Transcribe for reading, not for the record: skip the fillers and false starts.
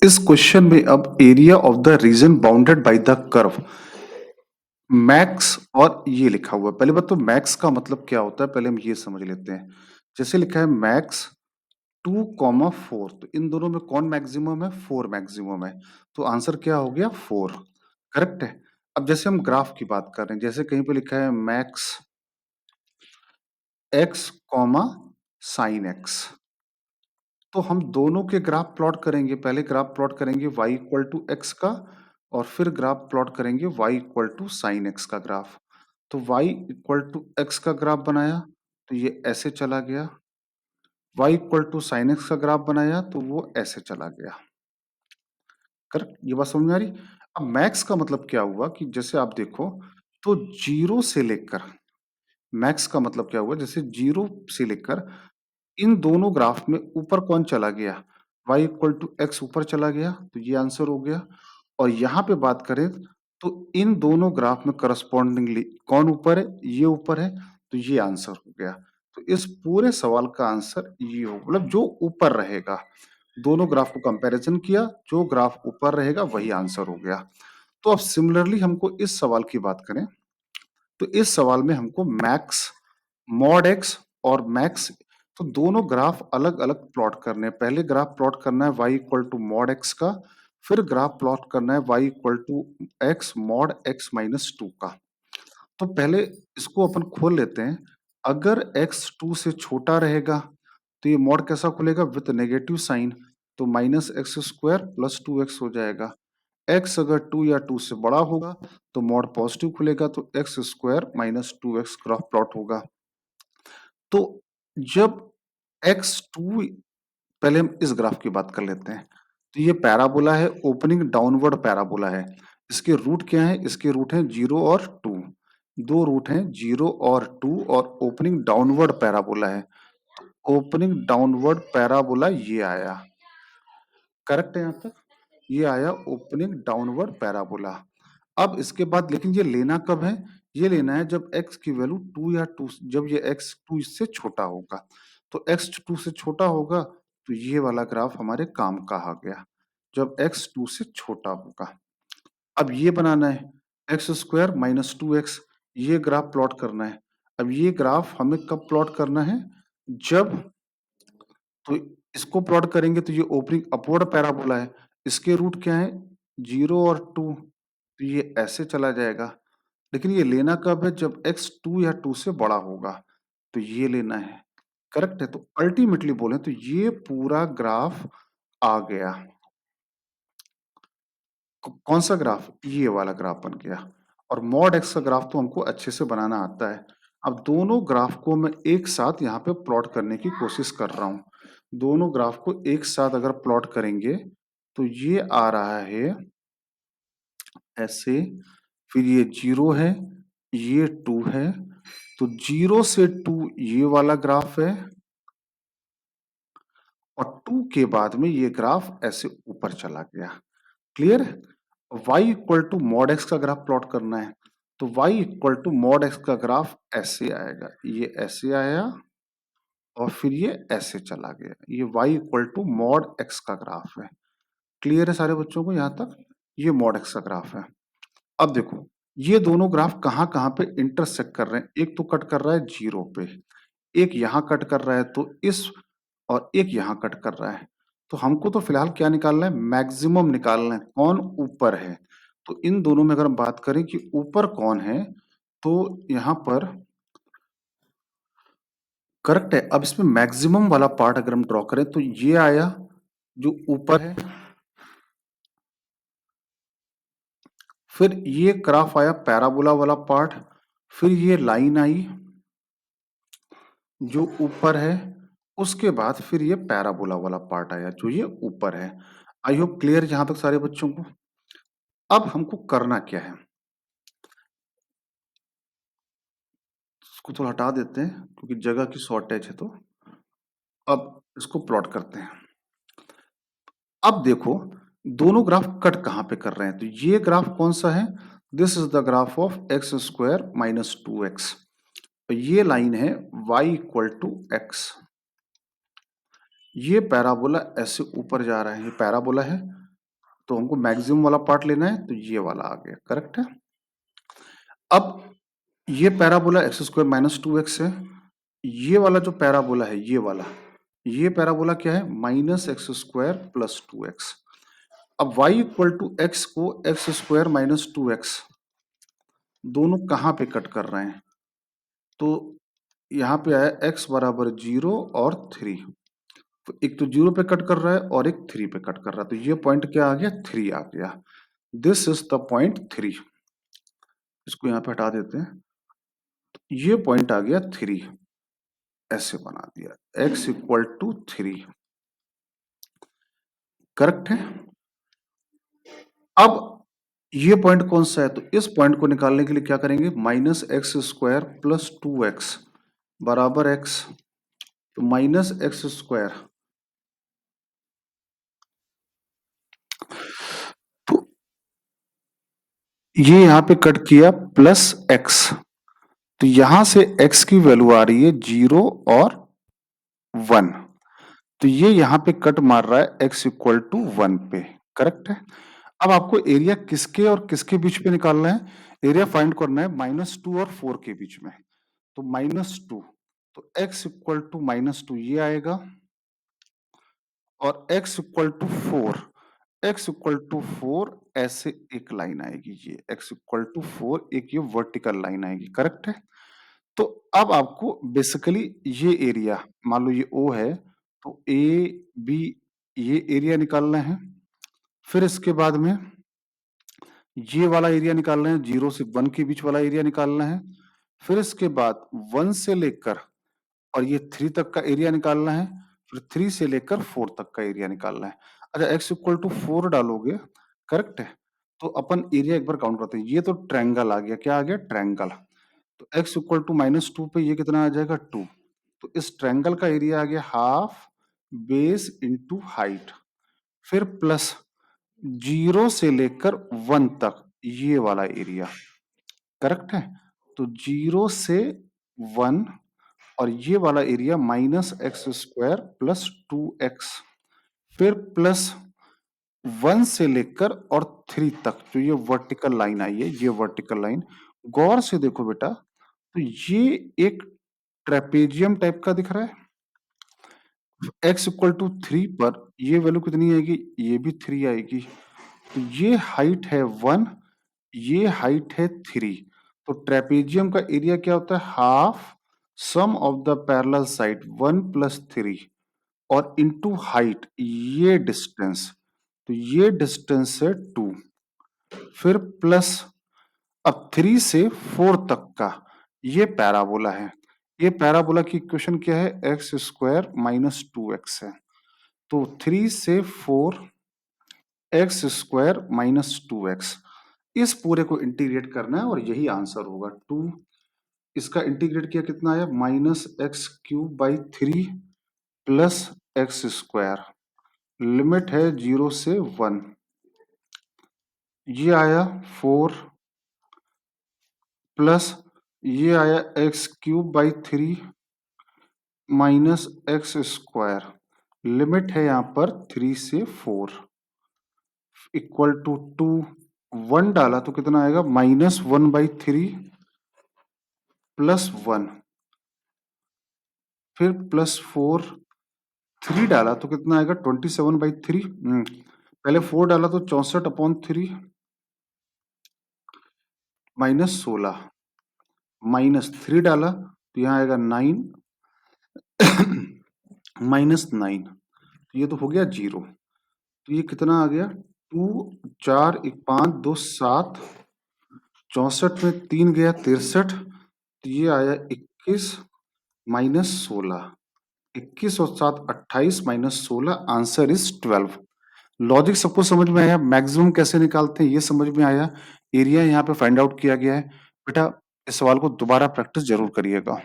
इस क्वेश्चन में अब area of the reason bounded by the curve max और ये लिखा हुआ है। पहली बात तो मैक्स का मतलब क्या होता है पहले हम ये समझ लेते हैं। जैसे लिखा है मैक्स 2,4, तो इन दोनों में कौन मैक्सिमम है? 4 मैक्सिमम है। तो आंसर क्या हो गया? 4। करेक्ट है। अब जैसे हम ग्राफ की बात कर रहे हैं, जैसे कहीं पे लिखा है max x comma sine x, तो हम दोनों के ग्राफ प्लॉट करेंगे। पहले ग्राफ प्लॉट करेंगे y इक्वल टू एक्स का, और फिर ग्राफ प्लॉट करेंगे y equal to sine x का ग्राफ। तो y इक्वल टू एक्स का ग्राफ बनाया तो ये ऐसे चला गया, y equal to sine x का ग्राफ बनाया तो वो ऐसे चला गया। करेक्ट, ये बात समझ में आ रही? अब मैक्स का मतलब क्या हुआ कि जैसे आप देखो तो जीरो से लेकर, मैक्स का मतलब क्या हुआ, जैसे जीरो से लेकर इन दोनों ग्राफ में ऊपर कौन चला गया? y इक्वल टू एक्स ऊपर चला गया, तो ये आंसर हो गया। और यहाँ पे बात करें तो इन दोनों ग्राफ में करस्पॉन्डिंगली कौन ऊपर है? ये ऊपर है, तो ये आंसर हो गया। तो इस पूरे सवाल का आंसर ये हो, मतलब जो ऊपर रहेगा। दोनों ग्राफ को कंपैरिजन किया, जो ग्राफ ऊपर रहेगा वही आंसर हो गया। तो अब सिमिलरली हमको इस सवाल की बात करें तो इस सवाल में हमको मैक्स, मॉड एक्स और मैक्स, तो दोनों ग्राफ अलग अलग प्लॉट करने हैं। पहले ग्राफ प्लॉट करना है y equal to mod x का, फिर ग्राफ प्लॉट करना है y equal to x mod x minus two का। तो पहले इसको अपन खोल लेते हैं। अगर x 2 से छोटा रहेगा तो ये मॉड कैसा खुलेगा? विथ नेगेटिव साइन, तो minus x square plus 2x हो जाएगा। x अगर 2 या 2 से बड़ा होगा तो मॉड पॉजिटिव खुलेगा, तो x square minus 2x graph plot होगा। तो जब x2, पहले हम इस ग्राफ की बात कर लेते हैं। तो ये पैराबोला है, ओपनिंग डाउनवर्ड पैराबोला है। इसके रूट क्या है? इसके रूट हैं 0 और 2। दो रूट हैं 0 और 2, और ओपनिंग डाउनवर्ड पैराबोला है। ओपनिंग डाउनवर्ड पैराबोला ये आया। करेक्ट है यहाँ तक? ये आया ओपनिंग डाउनवर्ड पैराबोला। अब इसके बाद लेकिन ये लेना कब है? ये लेना है जब x की वैल्यू 2 या 2, जब ये x 2 इससे छोटा होगा। तो x 2 से छोटा होगा तो ये वाला ग्राफ हमारे काम का आ गया, जब x 2 से छोटा होगा। अब ये बनाना है एक्स स्क्वायर माइनस 2x, ये ग्राफ प्लॉट करना है। अब ये ग्राफ हमें कब प्लॉट करना है? जब, तो इसको प्लॉट करेंगे तो ये ओपनिंग अपवर्ड पैराबोला है। इसके रूट क्या है? 0 और 2, तो ये ऐसे चला जाएगा। लेकिन ये लेना कब है? जब x 2 या 2 से बड़ा होगा, तो ये लेना है। करेक्ट है। तो अल्टीमेटली बोले तो ये पूरा ग्राफ आ गया। कौन सा ग्राफ? ये वाला ग्राफ बन गया। और मॉड एक्स का ग्राफ तो हमको अच्छे से बनाना आता है। अब दोनों ग्राफ को मैं एक साथ यहाँ पे प्लॉट करने की कोशिश कर रहा हूँ। दोनों ग्राफ को एक साथ अगर प्लॉट करेंगे तो ये आ रहा है ऐसे, फिर ये 0 है, ये 2 है, तो 0 से 2 ये वाला ग्राफ है, और 2 के बाद में ये ग्राफ ऐसे ऊपर चला गया। क्लियर है? y equal to mod x का ग्राफ प्लॉट करना है, तो y equal to mod x का ग्राफ ऐसे आएगा, ये ऐसे आया और फिर ये ऐसे चला गया। ये y equal to mod x का ग्राफ है। क्लियर है सारे बच्चों को यहाँ तक? ये मॉड एक्स का ग्राफ है। अब देखो ये दोनों ग्राफ कहाँ कहाँ पे इंटरसेक्ट कर रहे हैं। एक तो कट कर रहा है 0 पे, एक यहाँ कट कर रहा है तो इस, और एक यहाँ कट कर रहा है। तो हमको तो फिलहाल क्या निकालना है? मैक्सिमम निकालना है, कौन ऊपर है। तो इन दोनों में अगर हम बात करें कि ऊपर कौन है, तो यहाँ पर करेक्ट है। अब इसमें मैक्सिमम वाला पार्ट अगर हम ड्रॉ करें तो ये आया जो ऊपर है, फिर ये ग्राफ आया पैराबोला वाला पार्ट, फिर ये लाइन आई जो ऊपर है, उसके बाद फिर ये पैराबोला वाला पार्ट आया जो ये ऊपर है। आई होप क्लियर जहां तक सारे बच्चों को। अब हमको करना क्या है, इसको थोड़ा हटा देते हैं क्योंकि जगह की शॉर्टेज है। तो अब इसको प्लॉट करते हैं। अब देखो दोनों ग्राफ कट कहाँ पे कर रहे हैं, तो ये ग्राफ कौन सा है? This is the graph of x square minus 2x। ये लाइन है y इक्वल टू एक्स। ये पैराबोला ऐसे ऊपर जा रहा है, ये पैराबोला है, तो हमको मैक्सिमम वाला पार्ट लेना है, तो ये वाला आ गया, करेक्ट है। अब ये parabola x square minus two x है, ये वाला जो पैराबोला है ये पैराबोला क्या है, minus x square plus two x. अब y इक्वल टू एक्स को x square minus two x दोनों कहाँ पे कट कर रहे हैं, तो यहाँ पे आया x बराबर 0 और 3। तो एक तो 0 पे कट कर रहा है और एक 3 पे कट कर रहा है, तो ये पॉइंट क्या आ गया, 3 आ गया। This is the point 3। इसको यहाँ पे हटा देते हैं, ये पॉइंट आ गया 3, ऐसे बना दिया, x इक्वल टू 3, करेक्ट है। अब ये पॉइंट कौन सा है, तो इस पॉइंट को निकालने के लिए क्या करेंगे, minus x square plus two x बराबर एक्स, तो माइनस एक्स स्क्वायर, तो ये यहां पे कट किया प्लस एक्स, तो यहां से x की वैल्यू आ रही है 0 और 1, तो ये यहां पे कट मार रहा है x इक्वल टू 1 पे, करेक्ट है। अब आपको एरिया किसके और किसके बीच पे निकालना है, एरिया फाइंड करना है माइनस टू और 4 के बीच में, तो माइनस टू, तो x equal to minus two ये आएगा, और x equal to 4, x equal to 4 ऐसे एक लाइन आएगी, ये x इक्वल टू 4 एक ये वर्टिकल लाइन आएगी, करेक्ट है। तो अब आपको बेसिकली ये एरिया, मान लो ये O है, तो ए बी ये एरिया निकालना है, फिर इसके बाद में ये वाला एरिया निकालना है, 0 से 1 के बीच वाला एरिया निकालना है, फिर इसके बाद 1 से लेकर और ये 3 तक का एरिया निकालना है, फिर 3 से लेकर 4 तक का एरिया निकालना है। अच्छा, x इक्वल टू 4 डालोगे, करेक्ट है, तो अपन एरिया एक बार काउंट करते हैं, ये तो ट्रायंगल आ गया, क्या आ गया, ट्रायंगल। तो x equal to minus two पे ये कितना आ जाएगा, 2, तो इस ट्रायंगल का एरिया आ गया हाफ बेस इंटू हाइट, फिर प्लस 0 से लेकर 1 तक ये वाला एरिया, करेक्ट है। तो 0 से 1 और ये वाला area minus x square plus two x, फिर प्लस 1 से लेकर और 3 तक जो ये वर्टिकल लाइन आई है, ये वर्टिकल लाइन गौर से देखो बेटा, तो ये एक ट्रेपेजियम टाइप का दिख रहा है। x इक्वल टू 3 पर ये वैल्यू कितनी आएगी, ये भी 3 आएगी, तो ये हाइट है 1, ये हाइट है 3, तो ट्रेपेजियम का एरिया क्या होता है, half sum of the parallel side 1 plus 3 और इनटू हाइट ये डिस्टेंस, तो ये डिस्टेंस है 2, फिर प्लस अब 3 से 4 तक का ये पैराबोला है, ये पैराबोला की इक्वेशन क्या है, x square minus two x है, तो 3 से 4 x square minus two x, इस पूरे को इंटीग्रेट करना है और यही आंसर होगा 2। इसका इंटीग्रेट किया कितना आया, minus x cube by 3 plus x square, limit है 0 से 1, ये आया 4 प्लस ये आया x cube by 3 minus x square, limit है यहां पर 3 से 4 इक्वल टू 2, 1 डाला तो कितना आएगा, माइनस 1 बाई 3 प्लस 1, फिर प्लस 4, 3 डाला तो कितना आएगा, 27 बाई 3, पहले 4 डाला तो 64/3 माइनस 16, माइनस 3 डाला तो यहाँ आएगा 9 माइनस 9, तो ये तो हो गया 0, तो ये कितना आ गया, 2 4 1 5 2 7, 64 में 3 गया 63, तो ये आया 21 माइनस 16, 21 और 7 28 माइनस 16, आंसर इज 12। लॉजिक सबको समझ में आया, मैक्सिमम कैसे निकालते हैं ये समझ में आया, एरिया यहाँ पे फाइंड आउट किया गया है। बेटा इस सवाल को दोबारा प्रैक्टिस जरूर करिएगा।